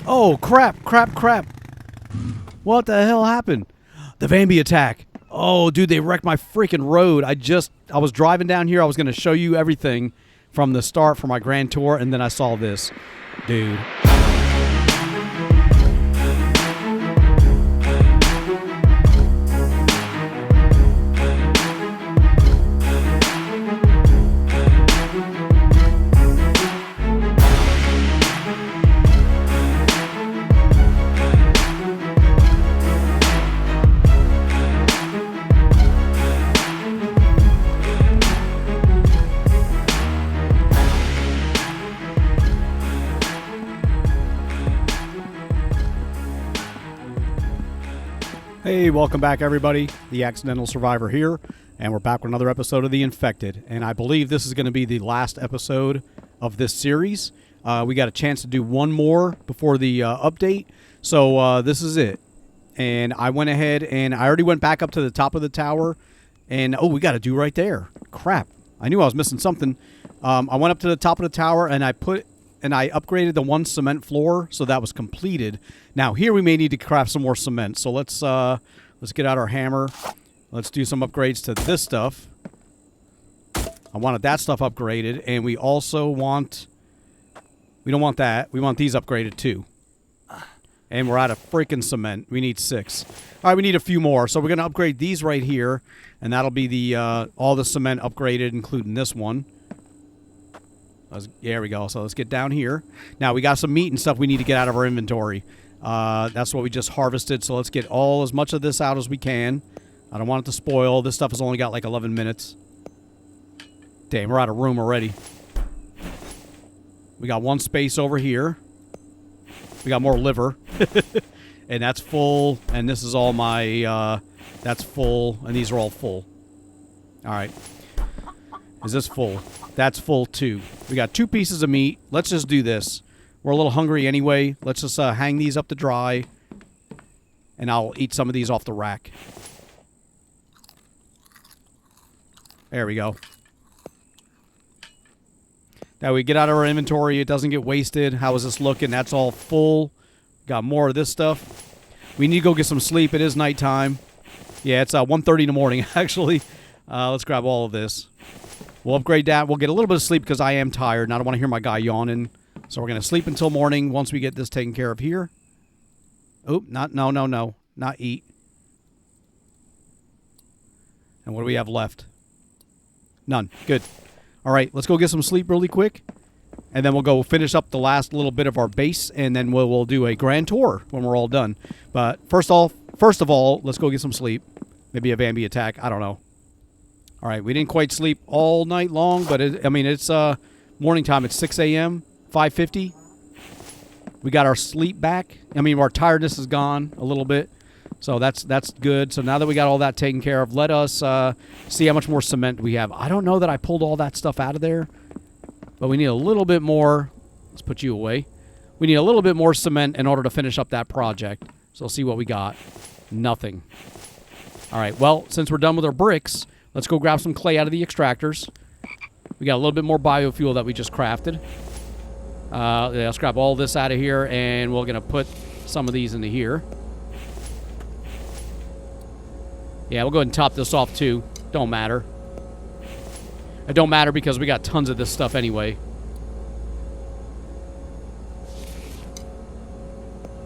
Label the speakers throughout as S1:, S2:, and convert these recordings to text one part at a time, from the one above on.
S1: Oh, crap, crap, crap. What the hell happened? The Bambi attack. Oh, dude, they wrecked my freaking road. I was driving down here. I was going to show you everything from the start for my grand tour, and then I saw this. Dude. Hey, welcome back, everybody. The Accidental Survivor here, and we're back with another episode of The Infected. And I believe this is going to be the last episode of this series. We got a chance to do one more before the update, so this is it. And I went ahead and I already went back up to the top of the tower, and oh, we got to do right there. Crap! I knew I was missing something. I went up to the top of the tower and I upgraded the one cement floor, so that was completed. Now here we may need to craft some more cement. So let's get out our hammer. Let's do some upgrades to this stuff. I wanted that stuff upgraded, and we also want. We don't want that. We want these upgraded too. And we're out of freaking cement. We need 6. All right, we need a few more. So we're gonna upgrade these right here, and that'll be the all the cement upgraded, including this one. There we go. So let's get down here. Now, we got some meat and stuff we need to get out of our inventory. That's what we just harvested, so let's get as much of this out as we can. I don't want it to spoil. This stuff has only got like 11 minutes. Damn, we're out of room already. We got one space over here. We got more liver. And that's full. And this is all my... that's full. And these are all full. All right. Is this full? That's full too. We got 2 pieces of meat. Let's just do this. We're a little hungry anyway. Let's just hang these up to dry. And I'll eat some of these off the rack. There we go. Now we get out of our inventory. It doesn't get wasted. How is this looking? That's all full. Got more of this stuff. We need to go get some sleep. It is nighttime. Yeah, it's 1:30 in the morning, actually. Let's grab all of this. We'll upgrade that. We'll get a little bit of sleep because I am tired and I don't want to hear my guy yawning. So we're going to sleep until morning once we get this taken care of here. Oh, no. Not eat. And what do we have left? None. Good. All right, let's go get some sleep really quick. And then we'll go finish up the last little bit of our base, and then we'll do a grand tour when we're all done. But first of all, let's go get some sleep. Maybe a Bambi attack. I don't know. All right, we didn't quite sleep all night long, but it's morning time. It's 6 a.m., 5:50. We got our sleep back. Our tiredness is gone a little bit, so that's good. So now that we got all that taken care of, let us see how much more cement we have. I don't know that I pulled all that stuff out of there, but we need a little bit more. Let's put you away. We need a little bit more cement in order to finish up that project. So let's see what we got. Nothing. All right, well, since we're done with our bricks, let's go grab some clay out of the extractors. We got a little bit more biofuel that we just crafted. Let's grab all this out of here, and we're going to put some of these into here. Yeah, we'll go ahead and top this off, too. Don't matter. It don't matter because we got tons of this stuff anyway.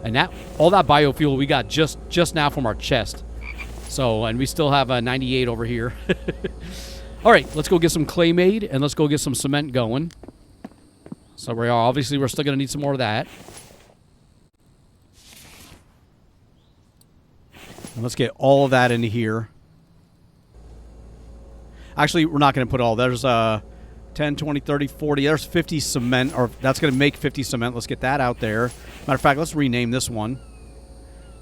S1: And all that biofuel we got just now from our chest. So, and we still have a 98 over here. All right, let's go get some clay made, and let's go get some cement going. So we're still going to need some more of that. And let's get all of that into here. Actually, we're not going to put all. There's 10, 20, 30, 40. There's 50 cement, or that's going to make 50 cement. Let's get that out there. Matter of fact, let's rename this one.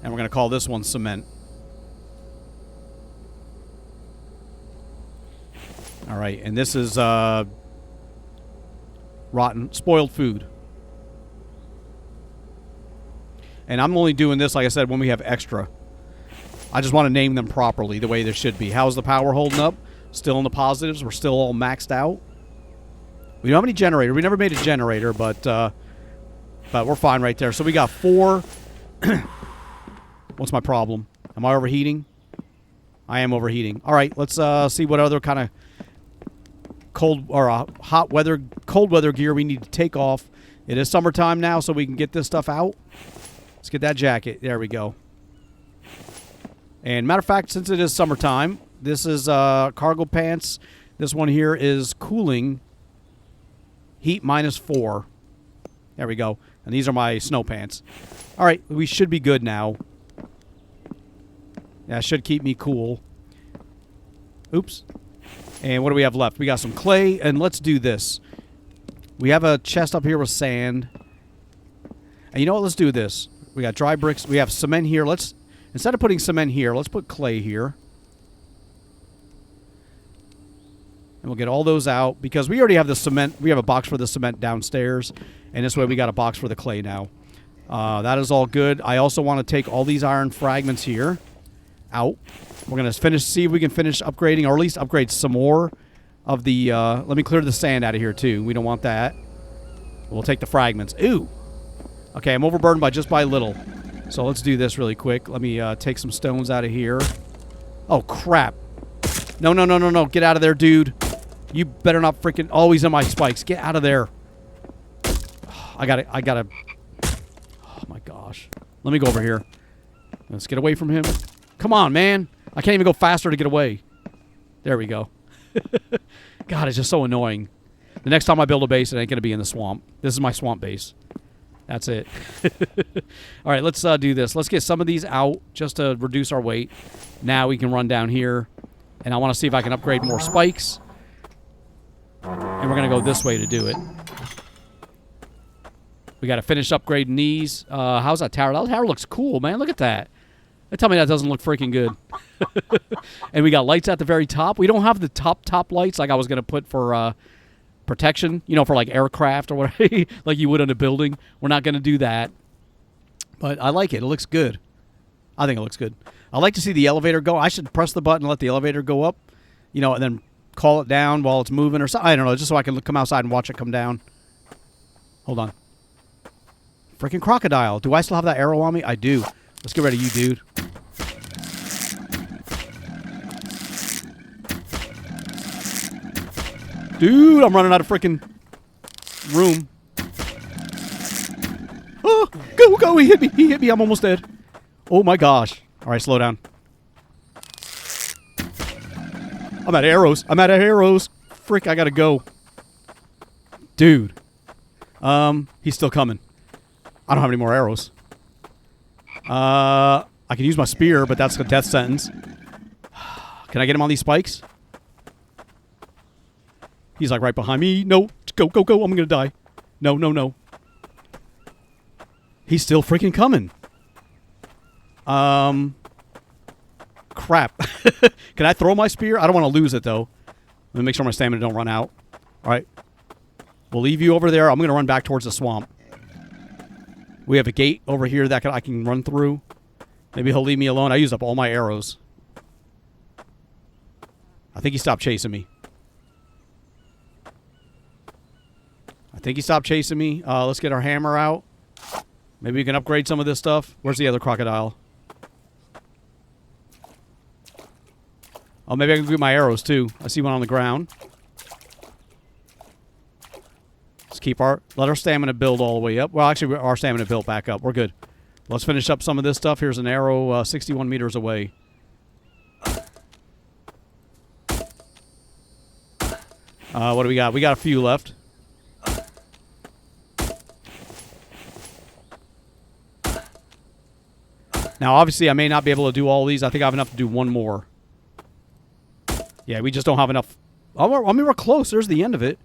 S1: And we're going to call this one cement. All right, and this is spoiled food. And I'm only doing this, like I said, when we have extra. I just want to name them properly the way they should be. How's the power holding up? Still in the positives. We're still all maxed out. We don't have any generator. We never made a generator, but but we're fine right there. So we got 4. What's my problem? Am I overheating? I am overheating. All right, let's see what other kind of cold weather gear we need to take off. It is summertime now, so we can get this stuff out. Let's get that jacket. There we go. And matter of fact, since it is summertime, this is cargo pants. This one here is cooling. Heat -4. There we go. And these are my snow pants. All right, we should be good now. That should keep me cool. Oops. And what do we have left? We got some clay, and let's do this. We have a chest up here with sand. And you know what? Let's do this. We got dry bricks. We have cement here. Let's, instead of putting cement here, let's put clay here. And we'll get all those out because we already have the cement. We have a box for the cement downstairs. And this way we got a box for the clay now. That is all good. I also want to take all these iron fragments here out. We're going to see if we can finish upgrading, or at least upgrade some more of the... let me clear the sand out of here, too. We don't want that. We'll take the fragments. Ooh! Okay, I'm overburdened by just by little. So let's do this really quick. Let me take some stones out of here. Oh, crap. No, no, no, no, no. Get out of there, dude. You better not freaking... Always in my spikes. Get out of there. I gotta... Oh, my gosh. Let me go over here. Let's get away from him. Come on, man. I can't even go faster to get away. There we go. God, it's just so annoying. The next time I build a base, it ain't going to be in the swamp. This is my swamp base. That's it. All right, let's do this. Let's get some of these out just to reduce our weight. Now we can run down here. And I want to see if I can upgrade more spikes. And we're going to go this way to do it. We got to finish upgrading these. How's that tower? That tower looks cool, man. Look at that. Tell me that doesn't look freaking good. And we got lights at the very top. We don't have the top lights like I was going to put for protection, you know, for like aircraft or whatever, like you would in a building. We're not going to do that. But I like it. It looks good. I think it looks good. I like to see the elevator go. I should press the button and let the elevator go up, you know, and then call it down while it's moving or something. I don't know, just so I can come outside and watch it come down. Hold on. Freaking crocodile. Do I still have that arrow on me? I do. Let's get rid of you, dude. Dude, I'm running out of freaking room. Oh, go, go. He hit me. He hit me. I'm almost dead. Oh, my gosh. All right, slow down. I'm out of arrows. I'm out of arrows. Frick, I got to go. Dude. He's still coming. I don't have any more arrows. I can use my spear, but that's a death sentence. Can I get him on these spikes? He's like right behind me. No, go, go, go. I'm going to die. No, no, no. He's still freaking coming. Crap. Can I throw my spear? I don't want to lose it, though. Let me make sure my stamina don't run out. All right. We'll leave you over there. I'm going to run back towards the swamp. We have a gate over here that I can run through. Maybe he'll leave me alone. I used up all my arrows. I think he stopped chasing me. Let's get our hammer out. Maybe we can upgrade some of this stuff. Where's the other crocodile? Oh, maybe I can get my arrows, too. I see one on the ground. Let's let our stamina build all the way up. Well, actually, our stamina built back up. We're good. Let's finish up some of this stuff. Here's an arrow 61 meters away. What do we got? We got a few left. Now, obviously, I may not be able to do all these. I think I have enough to do one more. Yeah, we just don't have enough. I mean, we're close. There's the end of it.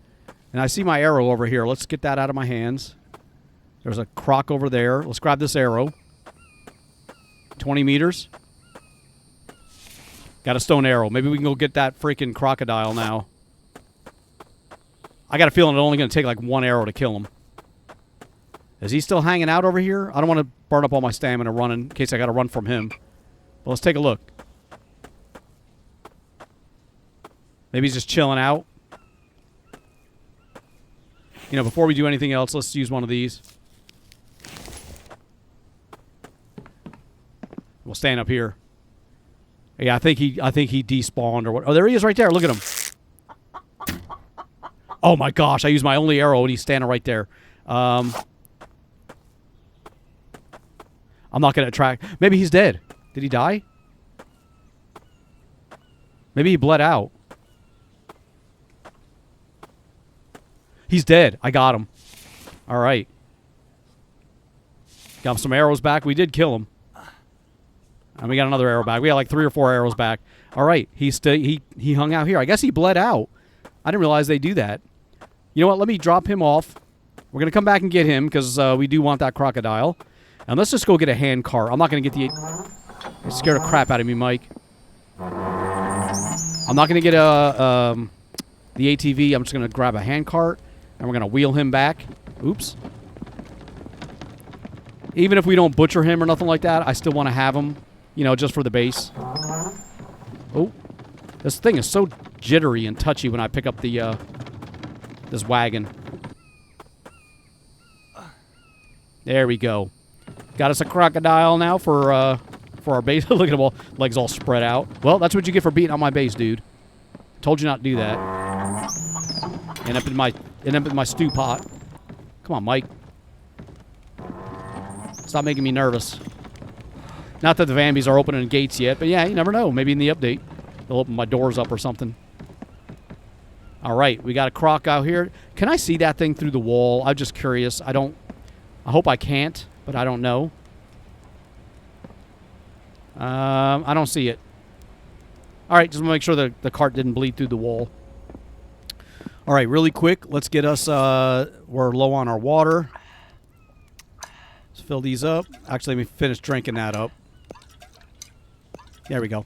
S1: And I see my arrow over here. Let's get that out of my hands. There's a croc over there. Let's grab this arrow. 20 meters. Got a stone arrow. Maybe we can go get that freaking crocodile now. I got a feeling it's only going to take like one arrow to kill him. Is he still hanging out over here? I don't want to burn up all my stamina running in case I got to run from him. But let's take a look. Maybe he's just chilling out. You know, before we do anything else, let's use one of these. We'll stand up here. Yeah, I think he despawned or what. Oh, there he is right there. Look at him. Oh my gosh, I used my only arrow and he's standing right there. I'm not going to attract. Maybe he's dead. Did he die? Maybe he bled out. He's dead. I got him. All right. Got some arrows back. We did kill him. And we got another arrow back. We got like 3 or 4 arrows back. All right. He hung out here. I guess he bled out. I didn't realize they do that. You know what? Let me drop him off. We're going to come back and get him because we do want that crocodile. And let's just go get a hand cart. I'm not going to get the... It scared the crap out of me, Mike. I'm not going to get the ATV. I'm just going to grab a hand cart. And we're going to wheel him back. Oops. Even if we don't butcher him or nothing like that, I still want to have him, you know, just for the base. Oh. This thing is so jittery and touchy when I pick up the this wagon. There we go. Got us a crocodile now for our base. Look at them all. Legs all spread out. Well, that's what you get for beating on my base, dude. Told you not to do that. End up in my stew pot. Come on, Mike. Stop making me nervous. Not that the Vambies are opening gates yet, but yeah, you never know. Maybe in the update, they'll open my doors up or something. All right, we got a croc out here. Can I see that thing through the wall? I'm just curious. I hope I can't, but I don't know. I don't see it. All right, just want to make sure the cart didn't bleed through the wall. All right, really quick, let's get us... we're low on our water. Let's fill these up. Actually, let me finish drinking that up. There we go.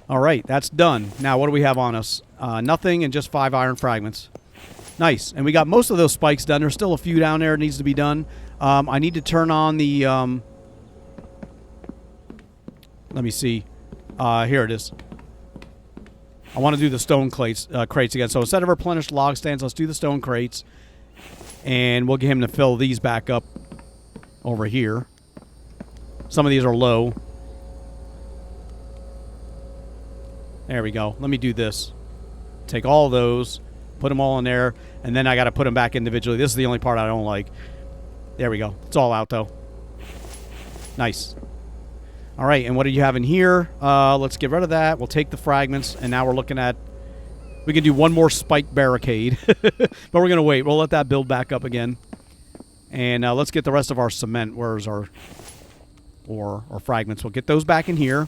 S1: All right, that's done. Now, what do we have on us? Nothing and just 5 iron fragments. Nice. And we got most of those spikes done. There's still a few down there that needs to be done. I need to turn on the... let me see. Here it is. I want to do the stone crates again. So instead of replenished log stands, let's do the stone crates. And we'll get him to fill these back up over here. Some of these are low. There we go. Let me do this. Take all of those, put them all in there, and then I got to put them back individually. This is the only part I don't like. There we go. It's all out, though. Nice. All right, and what do you have in here? Let's get rid of that. We'll take the fragments, and now we're looking at... We can do one more spike barricade, but we're going to wait. We'll let that build back up again. And let's get the rest of our cement. Where's our... Or fragments. We'll get those back in here.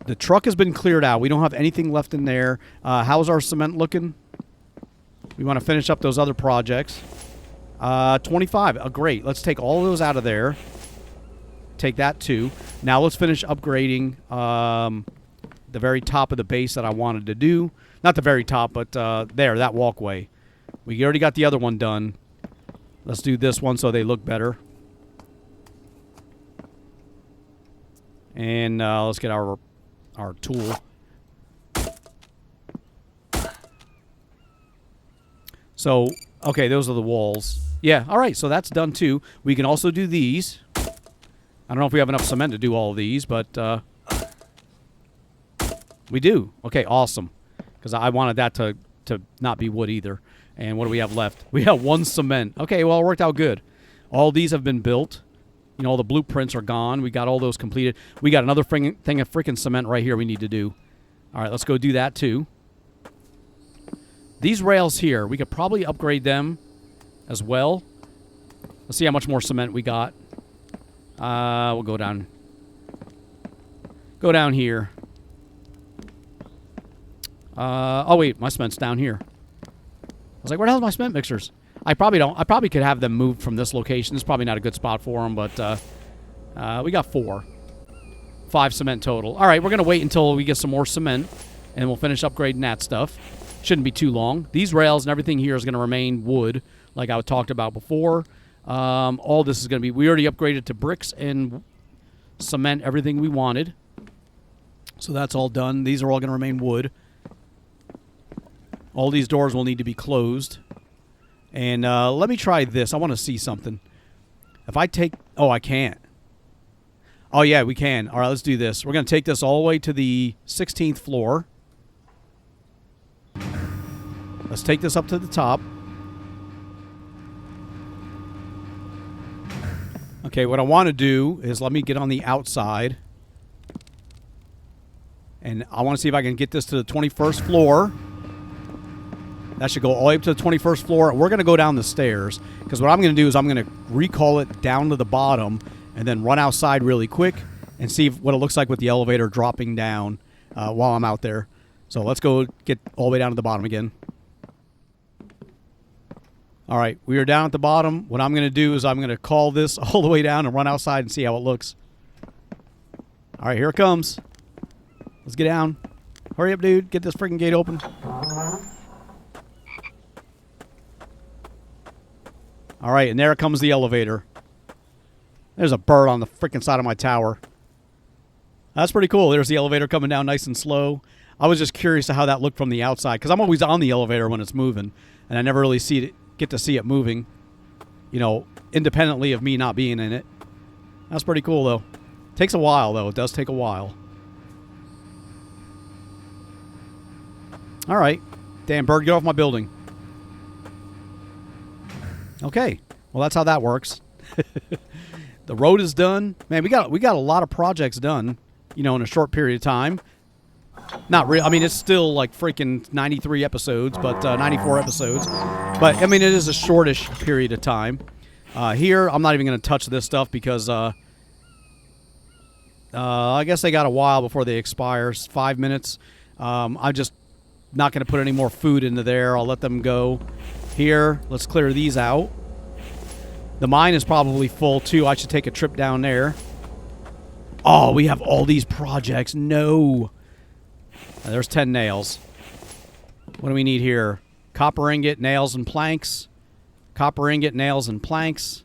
S1: The truck has been cleared out. We don't have anything left in there. How's our cement looking? We want to finish up those other projects. 25. Oh, great. Let's take all of those out of there. Take that too. Now let's finish upgrading the very top of the base that I wanted to do. Not the very top, but there, that walkway. We already got the other one done. Let's do this one so they look better. And let's get our tool. So, okay, those are the walls. Yeah, all right, so that's done too. We can also do these. I don't know if we have enough cement to do all of these, but we do. Okay, awesome. Because I wanted that to not be wood either. And what do we have left? We have 1 cement. Okay, well, it worked out good. All these have been built. You know, all the blueprints are gone. We got all those completed. We got another thing of freaking cement right here we need to do. All right, let's go do that too. These rails here, we could probably upgrade them as well. Let's see how much more cement we got. We'll go down. Go down here. Oh, wait, my cement's down here. I was like, where the hell are my cement mixers? I probably don't. I probably could have them moved from this location. It's probably not a good spot for them, but we got 4. 5 cement total. All right, we're going to wait until we get some more cement, and we'll finish upgrading that stuff. Shouldn't be too long. These rails and everything here is going to remain wood, like I talked about before. All this is going to be... We already upgraded to bricks and cement, everything we wanted. So that's all done. These are all going to remain wood. All these doors will need to be closed. And let me try this. I want to see something. If I take... Oh, I can't. Oh, yeah, we can. All right, let's do this. We're going to take this all the way to the 16th floor. Let's take this up to the top. Okay, what I want to do is let me get on the outside. And I want to see if I can get this to the 21st floor. That should go all the way up to the 21st floor. We're going to go down the stairs. Because what I'm going to do is I'm going to recall it down to the bottom and then run outside really quick and see what it looks like with the elevator dropping down while I'm out there. So let's go get all the way down to the bottom again. All right, we are down at the bottom. What I'm going to do is I'm going to call this all the way down and run outside and see how it looks. All right, here it comes. Let's get down. Hurry up, dude. Get this freaking gate open. All right, and there comes the elevator. There's a bird on the freaking side of my tower. That's pretty cool. There's the elevator coming down nice and slow. I was just curious to how that looked from the outside because I'm always on the elevator when it's moving, and I never really get to see it moving, you know, independently of me not being in it. That's pretty cool, though. Takes a while, though. It does take a while. All right. Damn bird, get off my building. Okay. Well, that's how that works. The road is done. Man, we got a lot of projects done, you know, in a short period of time. Not real. I mean, it's still like freaking 93 episodes, but 94 episodes. But, I mean, it is a shortish period of time. Here, I'm not even going to touch this stuff because I guess they got a while before they expire. 5 minutes. I'm just not going to put any more food into there. I'll let them go. Here, let's clear these out. The mine is probably full, too. I should take a trip down there. Oh, we have all these projects. No. There's 10 nails. What do we need here? Copper ingot, nails, and planks. Copper ingot, nails, and planks.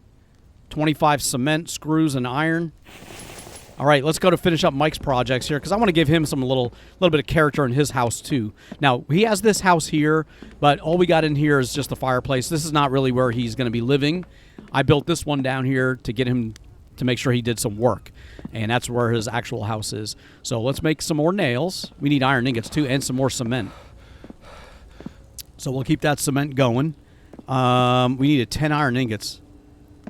S1: 25 cement, screws, and iron. All right, let's go to finish up Mike's projects here because I want to give him some little bit of character in his house too. Now, he has this house here, but all we got in here is just the fireplace. This is not really where he's going to be living. I built this one down here to get him to make sure he did some work, and that's where his actual house is. So let's make some more nails. We need iron ingots too and some more cement. So we'll keep that cement going. We needed 10 iron ingots.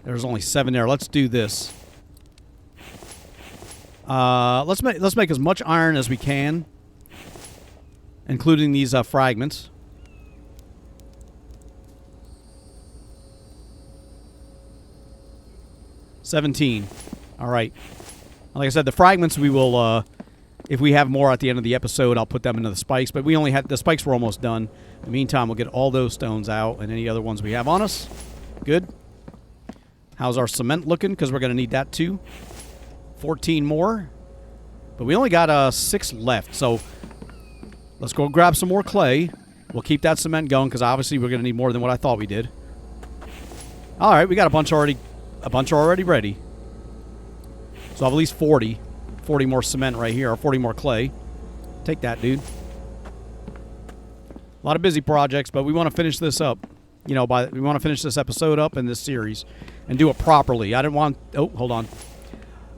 S1: There's only 7 there. Let's do this. Let's make as much iron as we can, including these fragments. $17. All right. Like I said, the fragments we will, if we have more at the end of the episode, I'll put them into the spikes. But we only had the spikes were almost done. In the meantime, we'll get all those stones out and any other ones we have on us. Good. How's our cement looking? Because we're going to need that too. 14 more. But we only got 6 left. So let's go grab some more clay. We'll keep that cement going because obviously we're going to need more than what I thought we did. All right, we got a bunch already ready. So I have at least 40 more cement right here, or 40 more clay. Take that, dude. A lot of busy projects, but we want to finish this up. You know, we want to finish this episode up in this series and do it properly. I didn't want... Oh, hold on.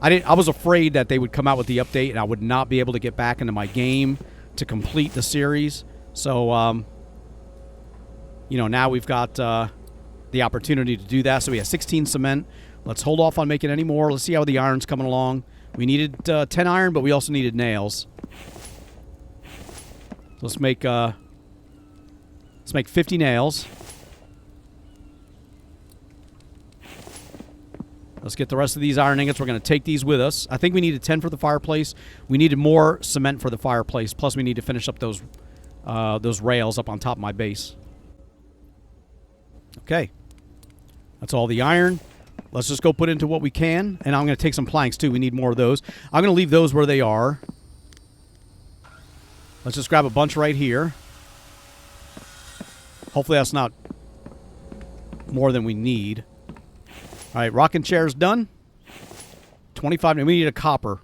S1: I was afraid that they would come out with the update and I would not be able to get back into my game to complete the series. So, you know, now we've got the opportunity to do that. So we have 16 cement. Let's hold off on making any more. Let's see how the iron's coming along. We needed 10 iron, but we also needed nails. So let's make 50 nails. Let's get the rest of these iron ingots. We're going to take these with us. I think we needed 10 for the fireplace. We needed more cement for the fireplace. Plus, we need to finish up those rails up on top of my base. Okay. That's all the iron. Let's just go put into what we can. And I'm going to take some planks, too. We need more of those. I'm going to leave those where they are. Let's just grab a bunch right here. Hopefully that's not more than we need. All right, rocking chair's done. 25. We need a copper.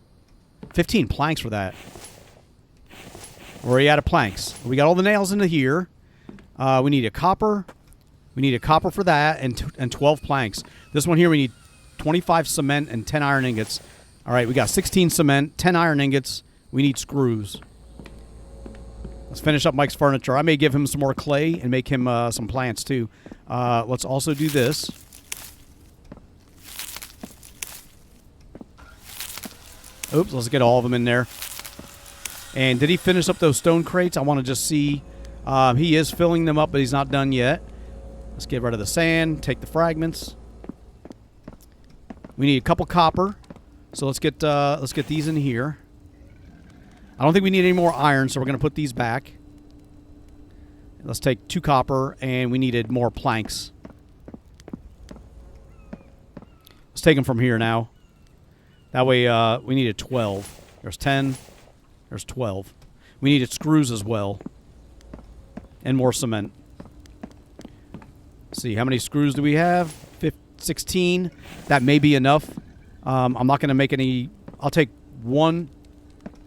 S1: 15 planks for that. Where are you out of planks? We got all the nails into here. We need a copper. We need a copper for that and 12 planks. This one here we need 25 cement and 10 iron ingots. All right, we got 16 cement, 10 iron ingots. We need screws. Let's finish up Mike's furniture. I may give him some more clay and make him some plants too. Let's also do this. Oops, let's get all of them in there. And did he finish up those stone crates? I want to just see. He is filling them up, but he's not done yet. Let's get rid of the sand, take the fragments. We need a couple copper. So let's get these in here. I don't think we need any more iron, so we're going to put these back. Let's take 2 copper, and we needed more planks. Let's take them from here now. That way, we needed 12. There's 10. There's 12. We needed screws as well. And more cement. Let's see, how many screws do we have? 16. That may be enough. I'm not going to make any... I'll take 1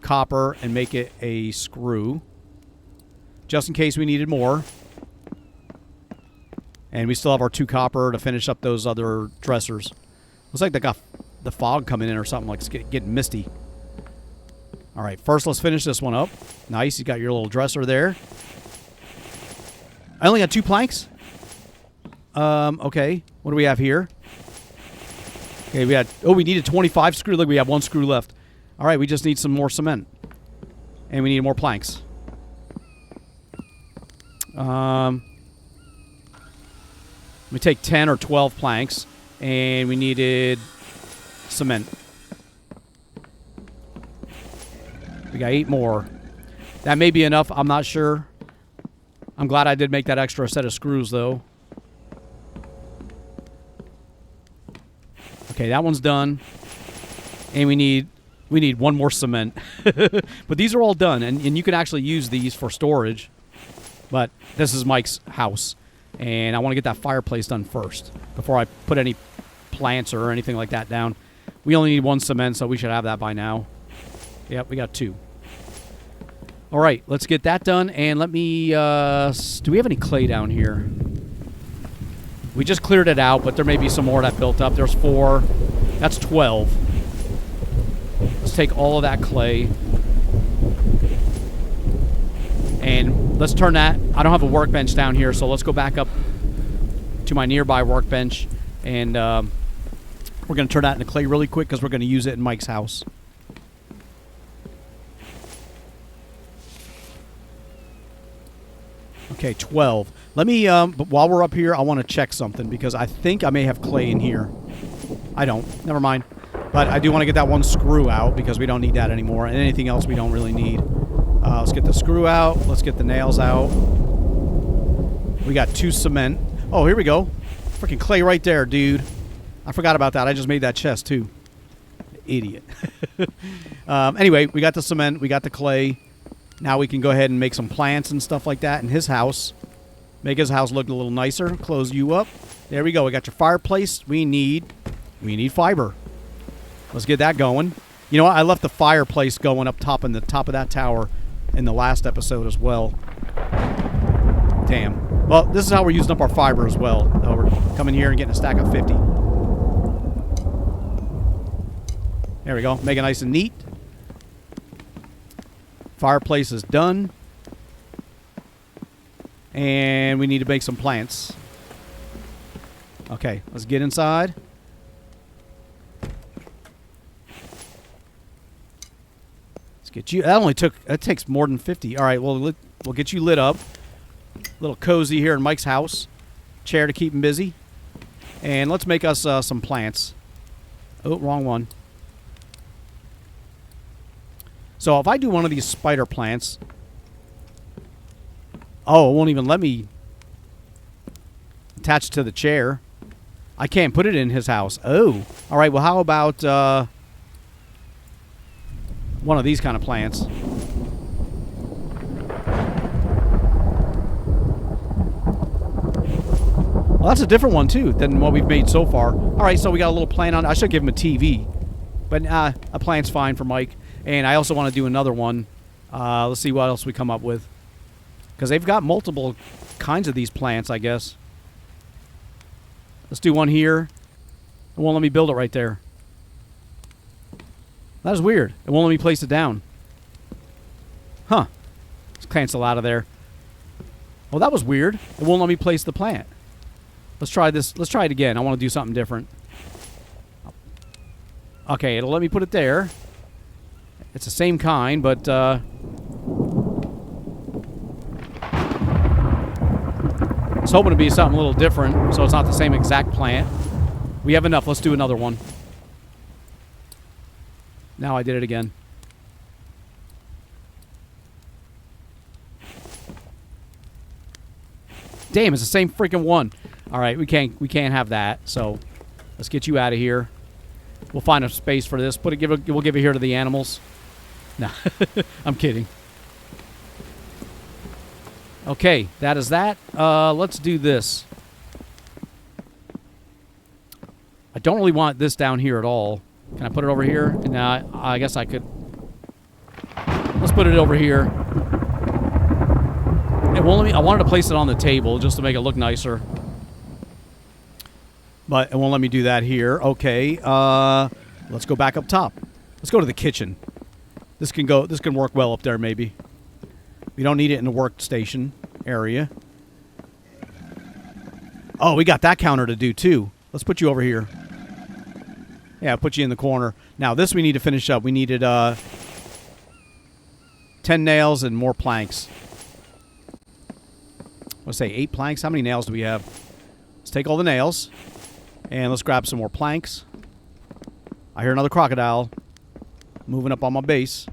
S1: copper and make it a screw. Just in case we needed more. And we still have our 2 copper to finish up those other dressers. Looks like they got the fog coming in or something. Like it's getting misty. All right, first let's finish this one up. Nice, you got your little dresser there. I only got 2 planks. Okay, what do we have here? Okay, we needed 25 screw. Look, we have 1 screw left. All right, we just need some more cement. And we need more planks. Let me take 10 or 12 planks. And we needed cement. We got 8 more. That may be enough. I'm not sure. I'm glad I did make that extra set of screws, though. Okay, that one's done. And we need 1 more cement. But these are all done, and you can actually use these for storage. But this is Mike's house, and I want to get that fireplace done first before I put any plants or anything like that down. We only need 1 cement, so we should have that by now. Yep, we got 2. All right, let's get that done, and let me... do we have any clay down here? We just cleared it out, but there may be some more that built up. There's 4. That's 12. Let's take all of that clay. And let's turn that... I don't have a workbench down here, so let's go back up to my nearby workbench. And we're going to turn that into clay really quick because we're going to use it in Mike's house. Okay, 12. Let me, but while we're up here, I want to check something because I think I may have clay in here. I don't. Never mind. But I do want to get that 1 screw out because we don't need that anymore. And anything else we don't really need. Let's get the screw out. Let's get the nails out. We got 2 cement. Oh, here we go. Freaking clay right there, dude. I forgot about that. I just made that chest, too. Idiot. Anyway, we got the cement. We got the clay. Now we can go ahead and make some plants and stuff like that in his house. Make his house look a little nicer. Close you up. There we go. We got your fireplace. We need fiber. Let's get that going. You know what? I left the fireplace going up top in the top of that tower in the last episode as well. Damn. Well, this is how we're using up our fiber as well. We're coming here and getting a stack of 50. There we go. Make it nice and neat. Fireplace is done. And we need to make some plants. Okay, let's get inside. Let's get you. That takes more than 50. All right, well, we'll get you lit up. A little cozy here in Mike's house. Chair to keep him busy. And let's make us some plants. Oh, wrong one. So if I do one of these spider plants... Oh, it won't even let me attach to the chair. I can't put it in his house. Oh. All right, well, how about one of these kind of plants? Well, that's a different one, too, than what we've made so far. All right, so we got a little plant on. I should give him a TV. But a plant's fine for Mike. And I also want to do another one. Let's see what else we come up with. Because they've got multiple kinds of these plants, I guess. Let's do one here. It won't let me build it right there. That is weird. It won't let me place it down. Huh. Let's cancel out of there. Well, that was weird. It won't let me place the plant. Let's try this. Let's try it again. I want to do something different. Okay, it'll let me put it there. It's the same kind, but I was hoping to be something a little different, so it's not the same exact plant. We have enough. Let's do another one. Now I did it again. Damn, it's the same freaking one. All right, we can't have that. So let's get you out of here. We'll find a space for this. We'll give it here to the animals. No, I'm kidding. Okay, that is that. Let's do this. I don't really want this down here at all. Can I put it over here? No, I guess I could. Let's put it over here. It won't let me. I wanted to place it on the table just to make it look nicer. But it won't let me do that here. Okay, let's go back up top. Let's go to the kitchen. This can work well up there, maybe. We don't need it in the workstation area. Oh, we got that counter to do, too. Let's put you over here. Yeah, put you in the corner. Now, this we need to finish up. We needed 10 nails and more planks. Let's say 8 planks. How many nails do we have? Let's take all the nails. And let's grab some more planks. I hear another crocodile moving up on my base.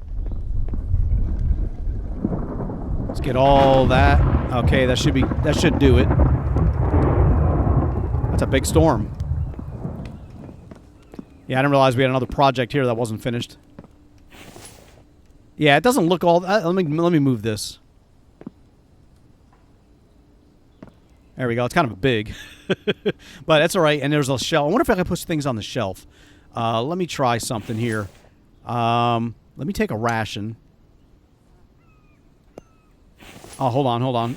S1: Let's get all that. Okay, that should do it. That's a big storm. Yeah, I didn't realize we had another project here that wasn't finished. Yeah, it doesn't look all. Let me move this. There we go. It's kind of big, but that's all right. And there's a shelf. I wonder if I can put things on the shelf. Let me try something here. Let me take a ration. Oh, hold on.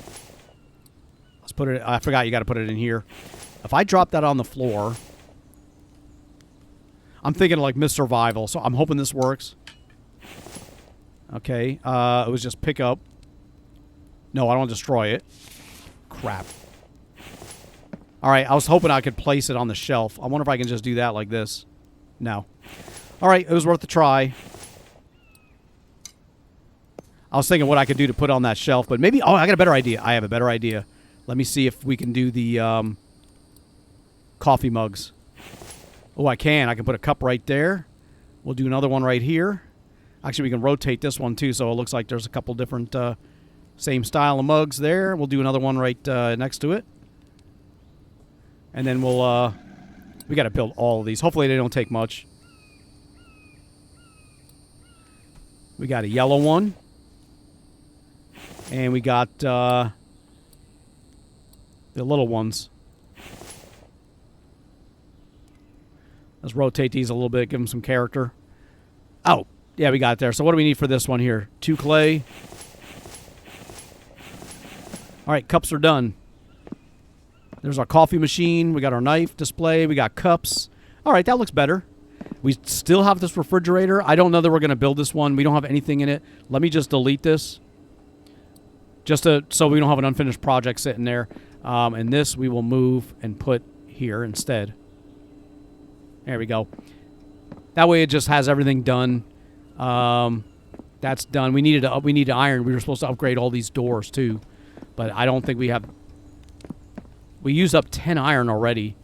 S1: Let's put it. I forgot you got to put it in here. If I drop that on the floor, I'm thinking like Miss Survival. So I'm hoping this works. Okay. It was just pick up. No, I don't destroy it. Crap. All right, I was hoping I could place it on the shelf. I wonder if I can just do that like this. No. All right, it was worth a try. I was thinking what I could do to put on that shelf, but maybe... Oh, I got a better idea. I have a better idea. Let me see if we can do the coffee mugs. Oh, I can. I can put a cup right there. We'll do another one right here. Actually, we can rotate this one, too, so it looks like there's a couple different same style of mugs there. We'll do another one right next to it. And then we'll, we got to build all of these. Hopefully they don't take much. We got a yellow one. And we got the little ones. Let's rotate these a little bit, give them some character. Oh, yeah, we got it there. So what do we need for this one here? 2 clay. All right, cups are done. There's our coffee machine. We got our knife display. We got cups. All right, that looks better. We still have this refrigerator. I don't know that we're going to build this one. We don't have anything in it. Let me just delete this. Just so we don't have an unfinished project sitting there. And this we will move and put here instead. There we go. That way it just has everything done. That's done. We needed iron. We were supposed to upgrade all these doors too. But I don't think we have... We used up 10 iron already.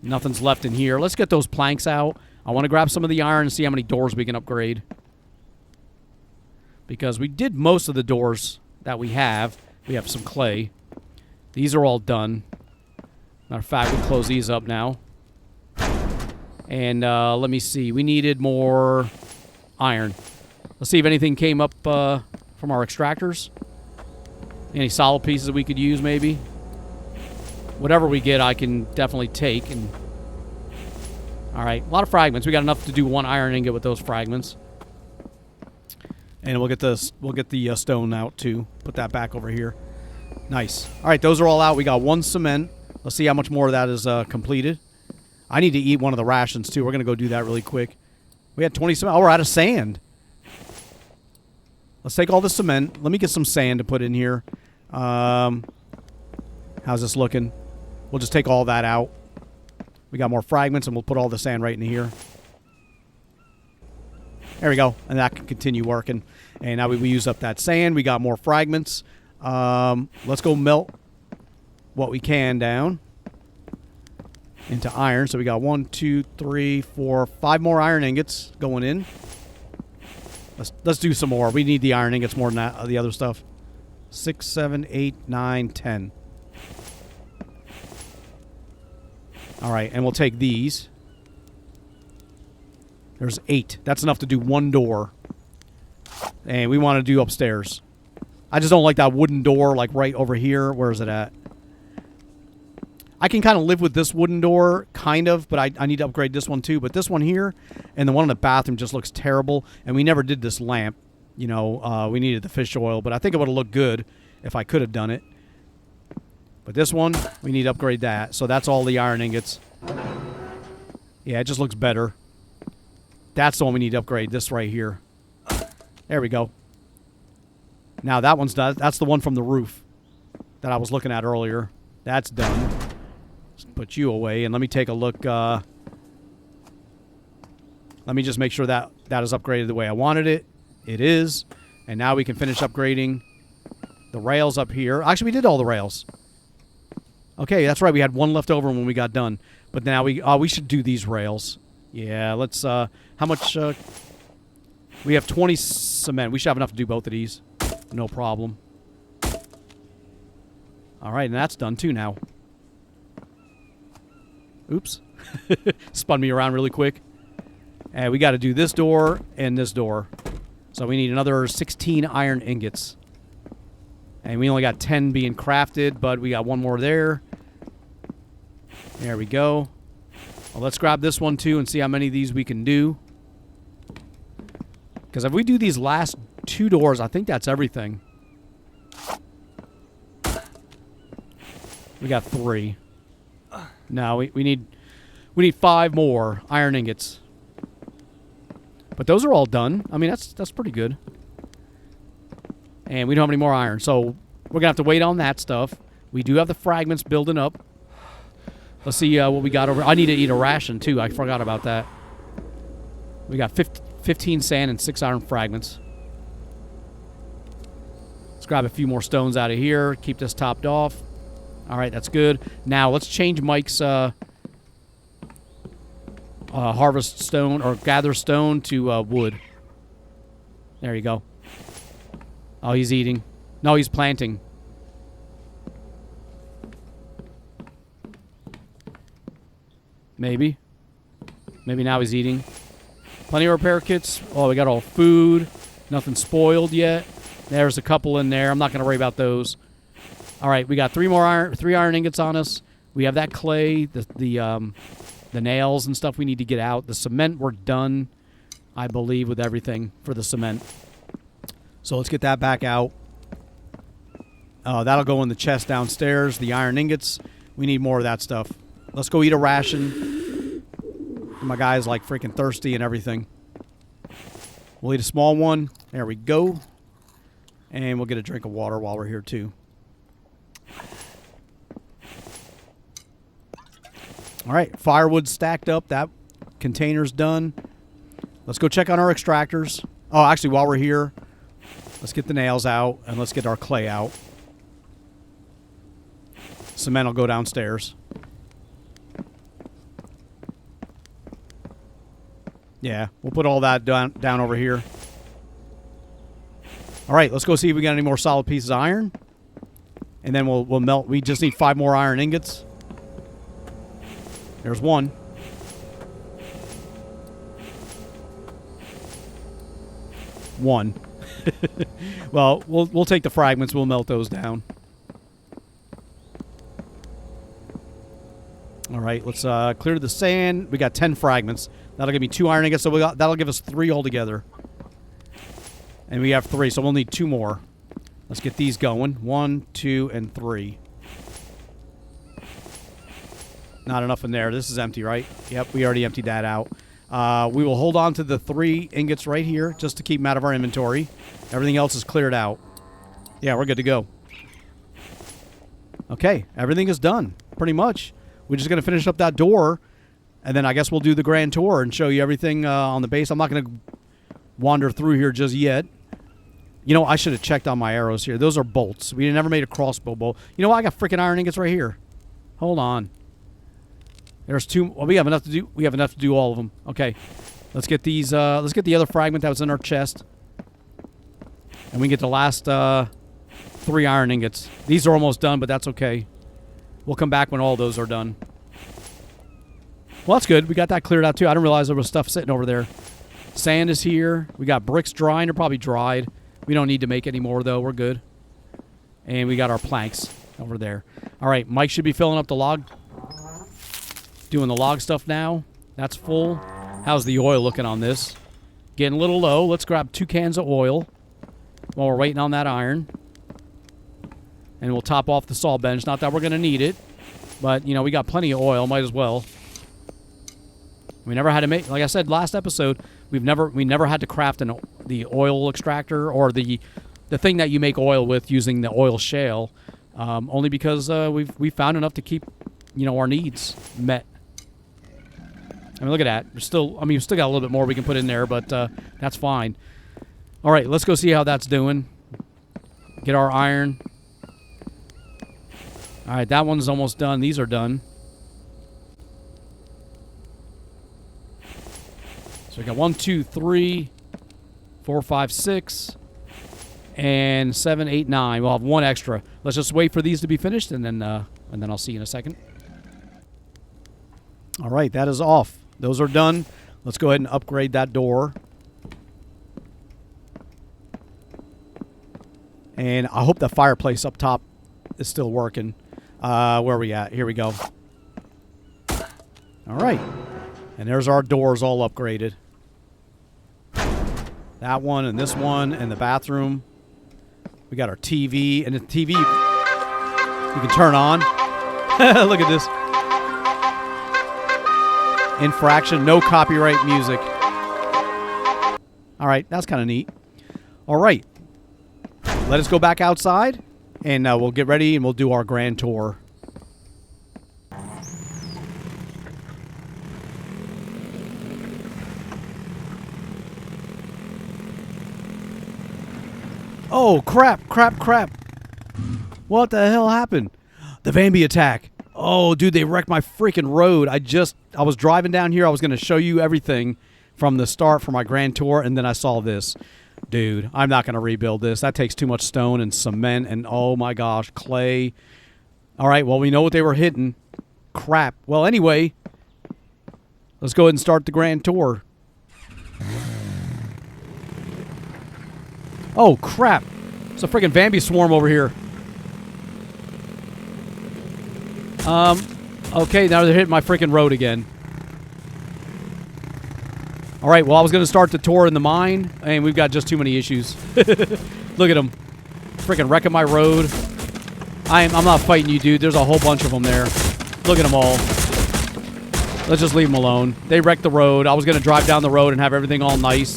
S1: Nothing's left in here. Let's get those planks out. I want to grab some of the iron and see how many doors we can upgrade. Because we did most of the doors that we have. We have some clay. These are all done. Matter of fact, we'll close these up now. And let me see. We needed more iron. Let's see if anything came up from our extractors. Any solid pieces that we could use, maybe? Whatever we get, I can definitely take. And all right, a lot of fragments. We got enough to do 1 iron ingot with those fragments. And we'll get the stone out too. Put that back over here. Nice. All right, those are all out. We got 1 cement. Let's see how much more of that is completed. I need to eat one of the rations, too. We're going to go do that really quick. We had 20 cement. Oh, we're out of sand. Let's take all the cement. Let me get some sand to put in here. How's this looking? We'll just take all that out. We got more fragments, and we'll put all the sand right into here. There we go. And that can continue working. And now we use up that sand. We got more fragments. Let's go melt what we can down into iron. So we got 1, 2, 3, 4, 5 more iron ingots going in. Let's do some more. We need the iron ingots more than that, the other stuff. 6, 7, 8, 9, 10. All right, and we'll take these. There's 8. That's enough to do 1 door. And we want to do upstairs. I just don't like that wooden door, like right over here. Where is it at? I can kind of live with this wooden door, kind of, but I need to upgrade this one too. But this one here and the one in the bathroom just looks terrible. And we never did this lamp. You know, we needed the fish oil, but I think it would have looked good if I could have done it. But this one, we need to upgrade that. So that's all the iron ingots. Yeah, it just looks better. That's the one we need to upgrade, this right here. There we go. Now that one's done. That's the one from the roof that I was looking at earlier. That's done. Let's put you away, and let me take a look. Let me just make sure that that is upgraded the way I wanted it. It is. And now we can finish upgrading the rails up here. Actually, we did all the rails. Okay, that's right. We had one left over when we got done. But now we should do these rails. Yeah, let's, how much, we have 20 cement. We should have enough to do both of these. No problem. All right, and that's done too now. Oops. Spun me around really quick. And we got to do this door and this door. So we need another 16 iron ingots. And we only got 10 being crafted, but we got one more there. There we go. Well, let's grab this one too and see how many of these we can do. Because if we do these last 2 doors, I think that's everything. We got 3. No, we need 5 more iron ingots. But those are all done. I mean, that's pretty good. And we don't have any more iron, so we're gonna have to wait on that stuff. We do have the fragments building up. Let's see what we got over. I need to eat a ration too. I forgot about that. We got 15 sand and 6 iron fragments. Let's grab a few more stones out of here. Keep this topped off. All right, that's good. Now let's change Mike's harvest stone or gather stone to wood. There you go. Oh, he's eating. No, he's planting. Maybe. Maybe now he's eating. Plenty of repair kits. Oh, we got all food. Nothing spoiled yet. There's a couple in there. I'm not going to worry about those. All right, we got 3 iron ingots on us. We have that clay, the nails and stuff we need to get out. The cement, we're done, I believe, with everything for the cement. So let's get that back out. That'll go in the chest downstairs. The iron ingots, we need more of that stuff. Let's go eat a ration. My guy's like freaking thirsty and everything. We'll eat a small one. There we go. And we'll get a drink of water while we're here too. All right, firewood stacked up. That container's done. Let's go check on our extractors. Oh, actually, while we're here, let's get the nails out and let's get our clay out. Cement will go downstairs. Yeah, we'll put all that down over here. All right, let's go see if we got any more solid pieces of iron. And then we'll melt. We just need 5 more iron ingots. There's 1. One. Well, we'll take the fragments. We'll melt those down. All right, let's clear the sand. We got 10 fragments. That'll give me 2 iron ingots. So that'll give us 3 altogether. And we have 3, so we'll need 2 more. Let's get these going. 1, 2, and 3. Not enough in there. This is empty, right? Yep, we already emptied that out. We will hold on to the 3 ingots right here just to keep them out of our inventory. Everything else is cleared out. Yeah, we're good to go. Okay, everything is done, pretty much. We're just going to finish up that door, and then I guess we'll do the grand tour and show you everything on the base. I'm not going to wander through here just yet. You know, I should have checked on my arrows here. Those are bolts. We never made a crossbow bolt. You know what? I got freaking iron ingots right here. Hold on. There's 2. Well, we have enough to do. We have enough to do all of them. Okay, let's get these. Let's get the other fragment that was in our chest, and we get the last 3 iron ingots. These are almost done, but that's okay. We'll come back when all those are done. Well, that's good. We got that cleared out too. I didn't realize there was stuff sitting over there. Sand is here. We got bricks drying. They're probably dried. We don't need to make any more though. We're good. And we got our planks over there. All right, Mike should be filling up the log. Doing the log stuff now. That's full. How's the oil looking on this? Getting a little low. Let's grab 2 cans of oil while we're waiting on that iron. And we'll top off the saw bench. Not that we're going to need it, but, you know, we got plenty of oil. Might as well. We never had to make, like I said last episode, we never had to craft the oil extractor or the thing that you make oil with using the oil shale, only because we found enough to keep, you know, our needs met. I mean, look at that. We're still, I mean, we've still got a little bit more we can put in there, but that's fine. All right, let's go see how that's doing. Get our iron. All right, that one's almost done. These are done. So we got 1, 2, 3, 4, 5, 6, and 7, 8, 9. We'll have 1 extra. Let's just wait for these to be finished, and then I'll see you in a second. All right, that is off. Those are done. Let's go ahead and upgrade that door. And I hope the fireplace up top is still working. Where are we at? Here we go. All right. And there's our doors all upgraded. That one and this one and the bathroom. We got our TV. And the TV you can turn on. Look at this. Infraction, no copyright music. All right, that's kind of neat. All right. Let us go back outside, and we'll get ready, and we'll do our grand tour. Oh, crap, crap, crap. What the hell happened? The Bambi attack. Oh, dude, they wrecked my freaking road. I was driving down here. I was going to show you everything from the start for my grand tour, and then I saw this. Dude, I'm not going to rebuild this. That takes too much stone and cement and, oh my gosh, clay. All right, well, we know what they were hitting. Crap. Well, anyway, let's go ahead and start the grand tour. Oh, crap. It's a freaking Bambi swarm over here. Okay, now they're hitting my freaking road again. All right, well, I was going to start the tour in the mine, and we've got just too many issues. Look at them. Freaking wrecking my road. I'm not fighting you, dude. There's a whole bunch of them there. Look at them all. Let's just leave them alone. They wrecked the road. I was going to drive down the road and have everything all nice.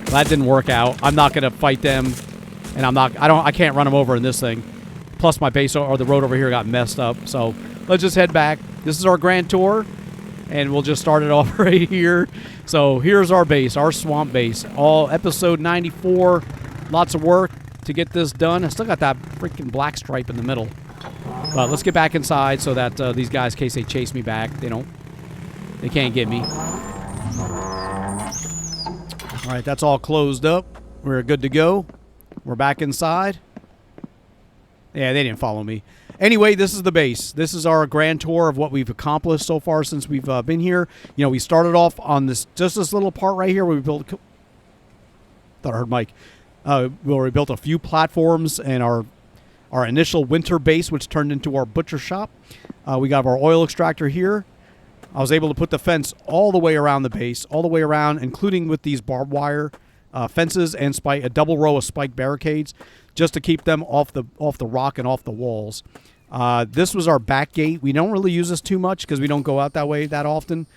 S1: That didn't work out. I'm not going to fight them, and I can't run them over in this thing. Plus, my base or the road over here got messed up, so let's just head back. This is our grand tour, and we'll just start it off right here. So here's our base, our swamp base. All episode 94. Lots of work to get this done. I still got that freaking black stripe in the middle. But let's get back inside so that these guys, in case they chase me back, they can't get me. All right, that's all closed up. We're good to go. We're back inside. Yeah, they didn't follow me. Anyway, this is the base. This is our grand tour of what we've accomplished so far since we've been here. You know, we started off on this little part right here where we built. Thought I heard Mike. Where we built a few platforms and our initial winter base, which turned into our butcher shop. We got our oil extractor here. I was able to put the fence all the way around the base, all the way around, including with these barbed wire fences and a double row of spike barricades, just to keep them off the rock and off the walls. This was our back gate. We don't really use this too much because we don't go out that way that often.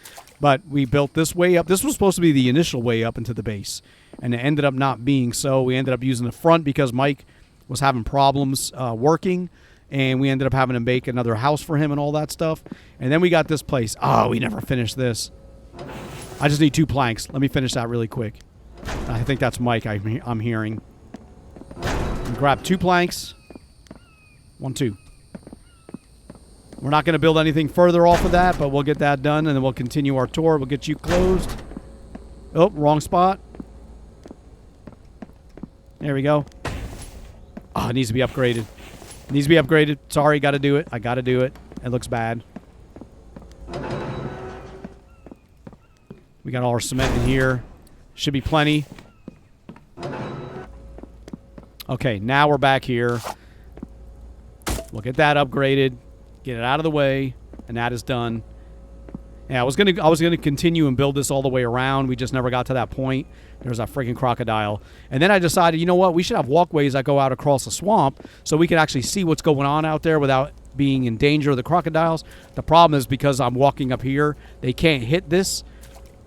S1: But we built this way up. This was supposed to be the initial way up into the base. And it ended up not being so. We ended up using the front because Mike was having problems working. And we ended up having to make another house for him and all that stuff. And then we got this place. Oh, we never finished this. I just need 2 planks. Let me finish that really quick. I think that's Mike I'm hearing. Grab 2 planks. 1, 2. We're not going to build anything further off of that, but we'll get that done, and then we'll continue our tour. We'll get you closed. Oh, wrong spot. There we go. Oh, it needs to be upgraded. It needs to be upgraded. Sorry, got to do it. I got to do it. It looks bad. We got all our cement in here. Should be plenty. Okay, now we're back here. We'll get that upgraded. Get it out of the way, and that is done. Yeah, I was gonna continue and build this all the way around. We just never got to that point. There's a freaking crocodile. And then I decided, you know what? We should have walkways that go out across the swamp so we can actually see what's going on out there without being in danger of the crocodiles. The problem is because I'm walking up here, they can't hit this,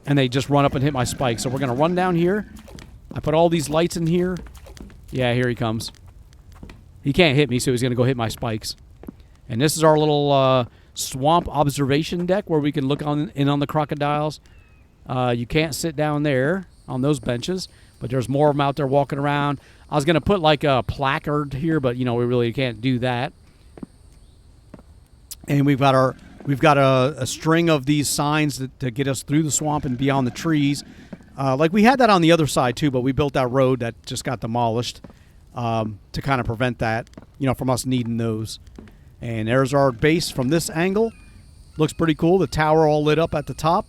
S1: and they just run up and hit my spikes. So we're gonna run down here. I put all these lights in here. Yeah, here he comes. He can't hit me, so he's gonna go hit my spikes. And this is our little swamp observation deck where we can look in on the crocodiles. You can't sit down there on those benches, but there's more of them out there walking around. I was going to put like a placard here, but, you know, we really can't do that. And we've got a string of these signs to get us through the swamp and beyond the trees. Like we had that on the other side, too, but we built that road that just got demolished to kind of prevent that, you know, from us needing those. And there's our base from this angle. Looks pretty cool. The tower all lit up at the top.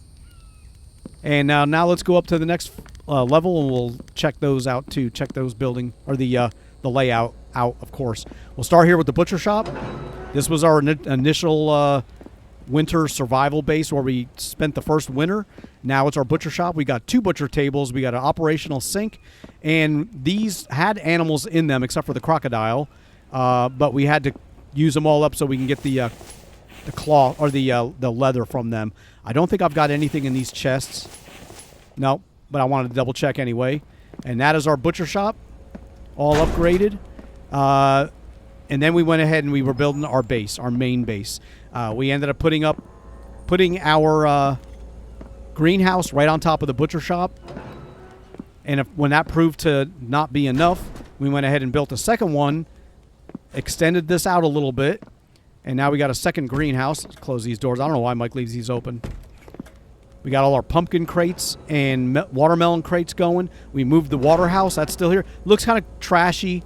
S1: And now let's go up to the next level, and we'll check those out too. Check those building or the layout out, of course. We'll start here with the butcher shop. This was our initial winter survival base where we spent the first winter. Now it's our butcher shop. We got 2 butcher tables. We got an operational sink, and these had animals in them except for the crocodile, but we had to use them all up so we can get the cloth or the leather from them. I don't think I've got anything in these chests. No, but I wanted to double check anyway. And that is our butcher shop, all upgraded. And then we went ahead and we were building our base, our main base. We ended up putting our greenhouse right on top of the butcher shop. And when that proved to not be enough, we went ahead and built a second one. Extended this out a little bit, and now we got a second greenhouse. Let's close these doors. I don't know why Mike leaves these open. We got all our pumpkin crates and watermelon crates going. We moved the water house. That's still here. Looks kind of trashy,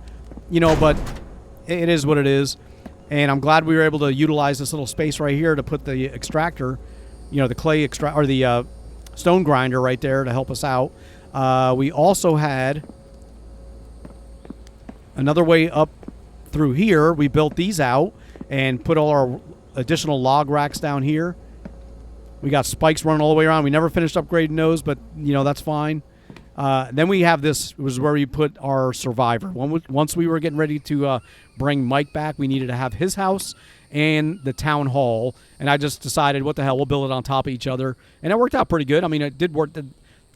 S1: you know, but it is what it is. And I'm glad we were able to utilize this little space right here to put the extractor, you know, the clay extract or the stone grinder right there to help us out. We also had another way up through here. We built these out and put all our additional log racks down here. We got spikes running all the way around. We never finished upgrading those, but, you know, that's fine. Then we have this was where we put our survivor. Once we were getting ready to bring Mike back, we needed to have his house and the town hall. And I just decided, what the hell, we'll build it on top of each other. And it worked out pretty good. I mean, it did work.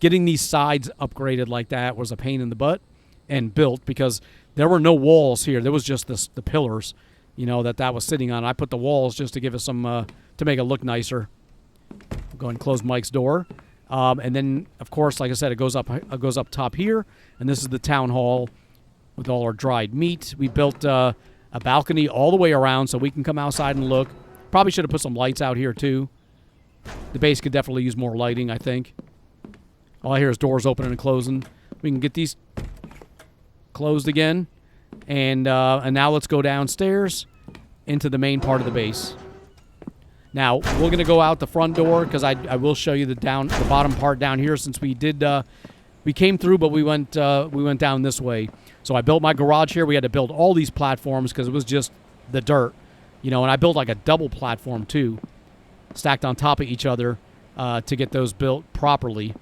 S1: Getting these sides upgraded like that was a pain in the butt and built because there were no walls here. There was just the pillars, you know, that was sitting on. I put the walls just to give us some, to make it look nicer. I'll go ahead and close Mike's door. And then, of course, like I said, it goes up top here. And this is the town hall with all our dried meat. We built a balcony all the way around so we can come outside and look. Probably should have put some lights out here, too. The base could definitely use more lighting, I think. All I hear is doors opening and closing. We can get these closed again. And now let's go downstairs into the main part of the base. Now, we're going to go out the front door because I will show you the bottom part down here since we did we came through, but we went down this way. So I built my garage here. We had to build all these platforms because it was just the dirt, you know, and I built like a double platform too, stacked on top of each other to get those built properly.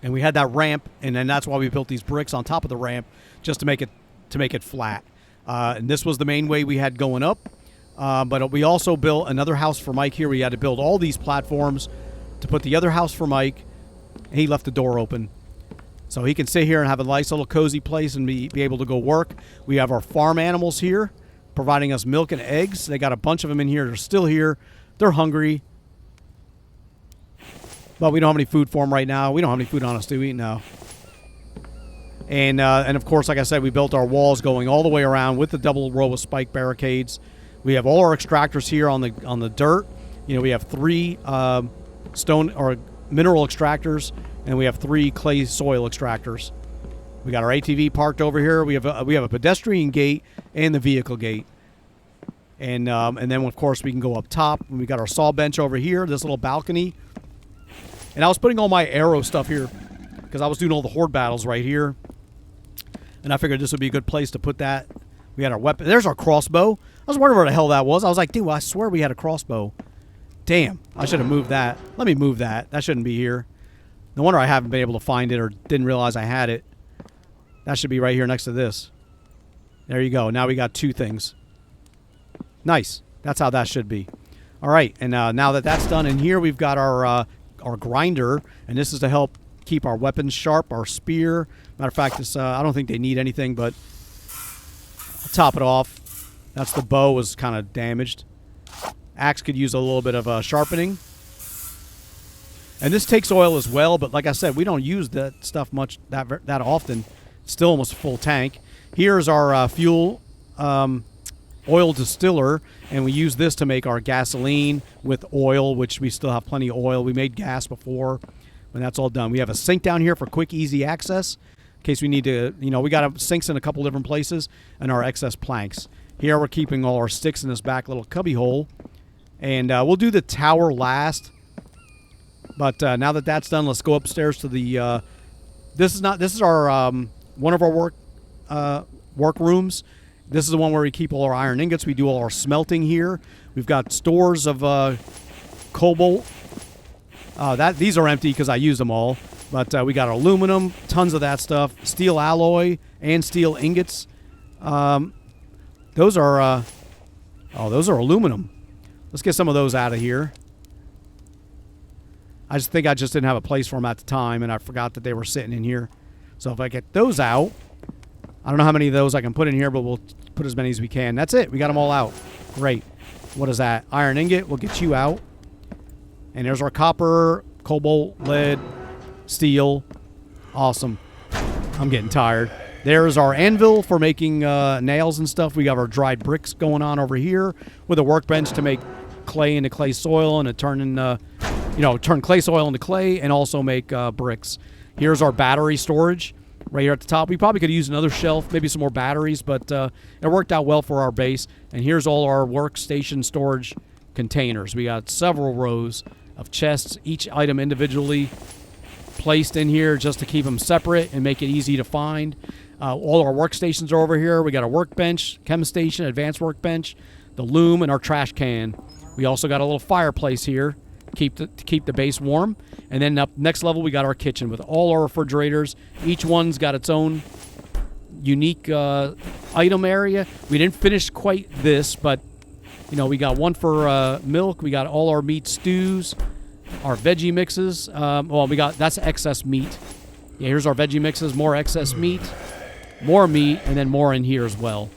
S1: And we had that ramp, and then that's why we built these bricks on top of the ramp just to make it flat. And this was the main way we had going up. But we also built another house for Mike here. We had to build all these platforms to put the other house for Mike. He left the door open. So he can sit here and have a nice little cozy place and be able to go work. We have our farm animals here providing us milk and eggs. They got a bunch of them in here. They're still here. They're hungry. But we don't have any food for them right now. We don't have any food on us, do we? No. And of course, like I said, we built our walls going all the way around with the double row of spike barricades. We have all our extractors here on the dirt. You know, we have 3 stone or mineral extractors, and we have 3 clay soil extractors. We got our ATV parked over here. We have a pedestrian gate and the vehicle gate. And then of course we can go up top. We got our saw bench over here, this little balcony. And I was putting all my arrow stuff here because I was doing all the horde battles right here. And I figured this would be a good place to put that. We had our weapon. There's our crossbow. I was wondering where the hell that was. I was like, dude, I swear we had a crossbow. Damn, I should have moved that. Let me move that. That shouldn't be here. No wonder I haven't been able to find it or didn't realize I had it. That should be right here next to this. There you go. Now we got 2 things. Nice. That's how that should be. All right, and now that that's done, in here we've got our grinder, and this is to help keep our weapons sharp, our spear. Matter of fact, this I don't think they need anything, but I'll top it off. That's the bow was kind of damaged. Axe could use a little bit of sharpening. And this takes oil as well, but like I said, we don't use that stuff much that often. It's still almost a full tank. Here's our fuel oil distiller, and we use this to make our gasoline with oil, which we still have plenty of oil. We made gas before, and that's all done. We have a sink down here for quick, easy access in case we need to, you know, we got sinks in a couple different places, and our excess planks. Here we're keeping all our sticks in this back little cubby hole, and we'll do the tower last. But now that that's done, let's go upstairs to the. This is our one of our work rooms. This is the one where we keep all our iron ingots. We do all our smelting here. We've got stores of cobalt. These are empty because I used them all. But we got aluminum, tons of that stuff, steel alloy and steel ingots. Those are aluminum. Let's get some of those out of here. I just think I just didn't have a place for them at the time, and I forgot that they were sitting in here. So if I get those out, I don't know how many of those I can put in here, but we'll put as many as we can. That's it. We got them all out. Great. What is that? Iron ingot. We'll get you out. And there's our copper, cobalt, lead, steel. Awesome. I'm getting tired. There's our anvil for making nails and stuff. We got our dried bricks going on over here with a workbench to make clay into clay soil and to turn clay soil into clay and also make bricks. Here's our battery storage right here at the top. We probably could use another shelf, maybe some more batteries, but it worked out well for our base. And here's all our workstation storage containers. We got several rows of chests, each item individually placed in here just to keep them separate and make it easy to find. All our workstations are over here. We got a workbench, chem station, advanced workbench, the loom, and our trash can. We also got a little fireplace here to keep the base warm. And then up next level, we got our kitchen with all our refrigerators. Each one's got its own unique item area. We didn't finish quite this, but you know, we got one for milk. We got all our meat stews, our veggie mixes. That's excess meat. Yeah, here's our veggie mixes, more excess meat, more meat, and then more in here as well.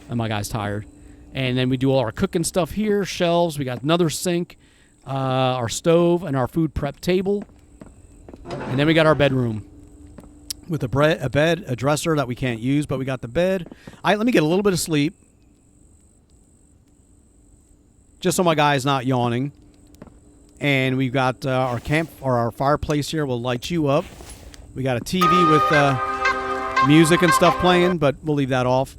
S1: And my guy's tired. And then we do all our cooking stuff here, shelves. We got another sink, our stove, and our food prep table. And then we got our bedroom with a bed, a dresser that we can't use, but we got the bed. Let me get a little bit of sleep, just so my guy's not yawning. And we've got our camp or our fireplace here. We'll light you up. We got a TV with music and stuff playing, but we'll leave that off.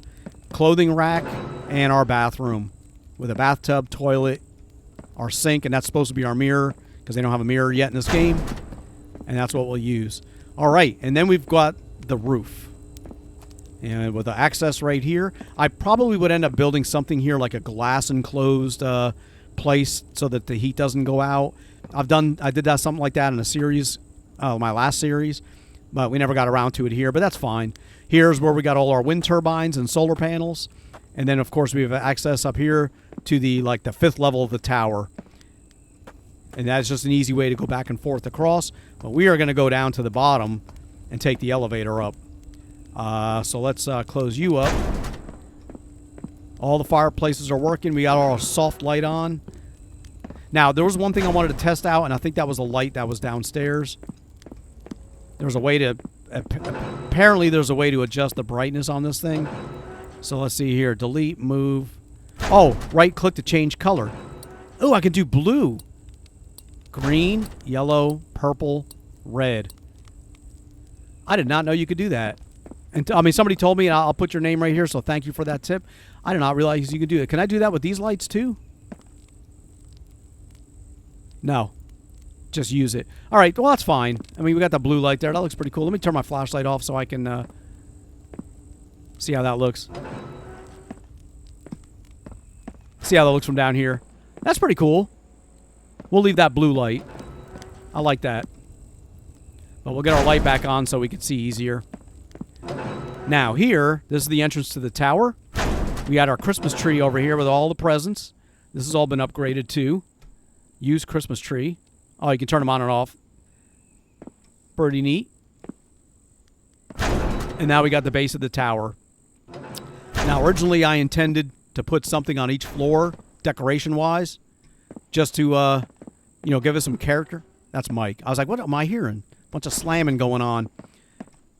S1: Clothing rack and our bathroom with a bathtub, toilet, our sink, and that's supposed to be our mirror because they don't have a mirror yet in this game. And that's what we'll use. All right, and then we've got the roof. And with the access right here, I probably would end up building something here like a glass enclosed place so that the heat doesn't go out. I did that something like that in a series, my last series, but we never got around to it here, but that's fine. Here's where we got all our wind turbines and solar panels. And then, of course, we have access up here to the 5th level of the tower. And that's just an easy way to go back and forth across. But we are going to go down to the bottom and take the elevator up. So let's close you up. All the fireplaces are working. We got our soft light on. Now, there was one thing I wanted to test out, and I think that was a light that was downstairs. There's a way to... Apparently, there's a way to adjust the brightness on this thing. So let's see here. Delete, move. Oh, right-click to change color. Oh, I can do blue. Green, yellow, purple, red. I did not know you could do that. And I mean, somebody told me, and I'll put your name right here, so thank you for that tip. I did not realize you could do it. Can I do that with these lights too? No. Just use it. All right, well, that's fine. I mean, we got the blue light there. That looks pretty cool. Let me turn my flashlight off so I can see how that looks. See how that looks from down here. That's pretty cool. We'll leave that blue light. I like that. But we'll get our light back on so we can see easier. Now, here, this is the entrance to the tower. We got our Christmas tree over here with all the presents. This has all been upgraded too. Use Christmas tree. Oh, you can turn them on and off. Pretty neat. And now we got the base of the tower. Now, originally I intended to put something on each floor, decoration-wise, just to, you know, give us some character. That's Mike. I was like, what am I hearing? Bunch of slamming going on.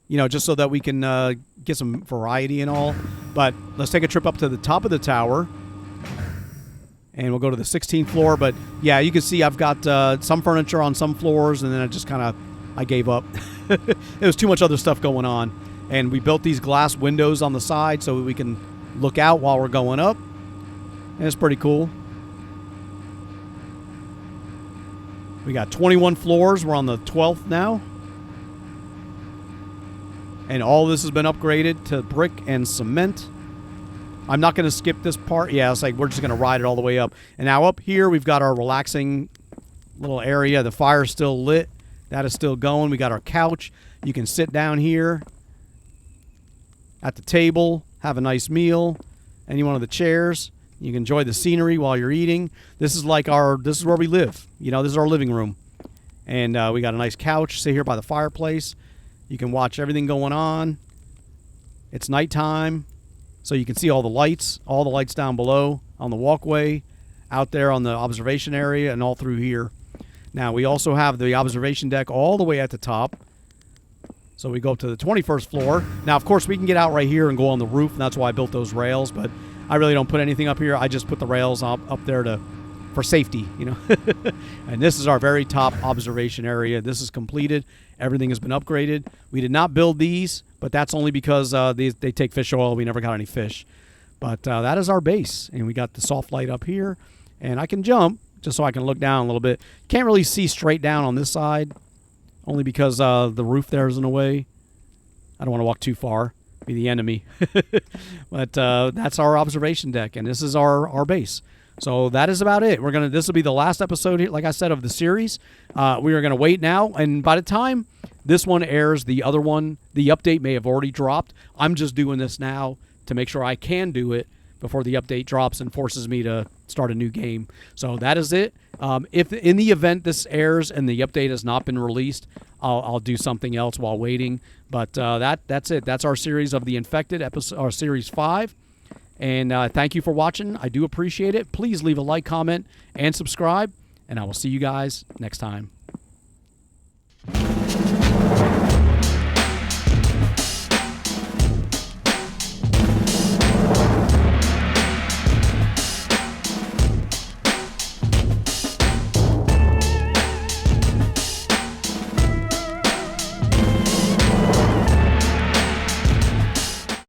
S1: You know, just so that we can get some variety and all. But let's take a trip up to the top of the tower. And we'll go to the 16th floor. But, yeah, you can see I've got some furniture on some floors. And then I just kind of, I gave up. There was too much other stuff going on. And we built these glass windows on the side so we can look out while we're going up. And it's pretty cool. We got 21 floors. We're on the 12th now. And all this has been upgraded to brick and cement. I'm not going to skip this part. Yeah, it's like we're just going to ride it all the way up. And now up here, we've got our relaxing little area. The fire's still lit. That is still going. We got our couch. You can sit down here at the table, have a nice meal, any one of the chairs. You can enjoy the scenery while you're eating. This is like this is where we live. You know, this is our living room. And we got a nice couch. Sit here by the fireplace. You can watch everything going on. It's nighttime, so you can see all the lights down below on the walkway, out there on the observation area, and all through here. Now, we also have the observation deck all the way at the top. So we go up to the 21st floor. Now, of course, we can get out right here and go on the roof, and that's why I built those rails, but I really don't put anything up here. I just put the rails up there for safety, you know. And this is our very top observation area. This is completed. Everything has been upgraded. We did not build these, but that's only because they take fish oil. We never got any fish. But that is our base, and we got the soft light up here. And I can jump just so I can look down a little bit. Can't really see straight down on this side, only because the roof there is in the way. I don't want to walk too far. Be the enemy. But that's our observation deck, and this is our base. So that is about it. This will be the last episode here, like I said, of the series. We are gonna wait now, and by the time this one airs, the other one, the update may have already dropped. I'm just doing this now to make sure I can do it before the update drops and forces me to start a new game. So that is it. If in the event this airs and the update has not been released, I'll do something else while waiting. But that's it. That's our series of the Infected, our series 5. And thank you for watching. I do appreciate it. Please leave a like, comment, and subscribe. And I will see you guys next time.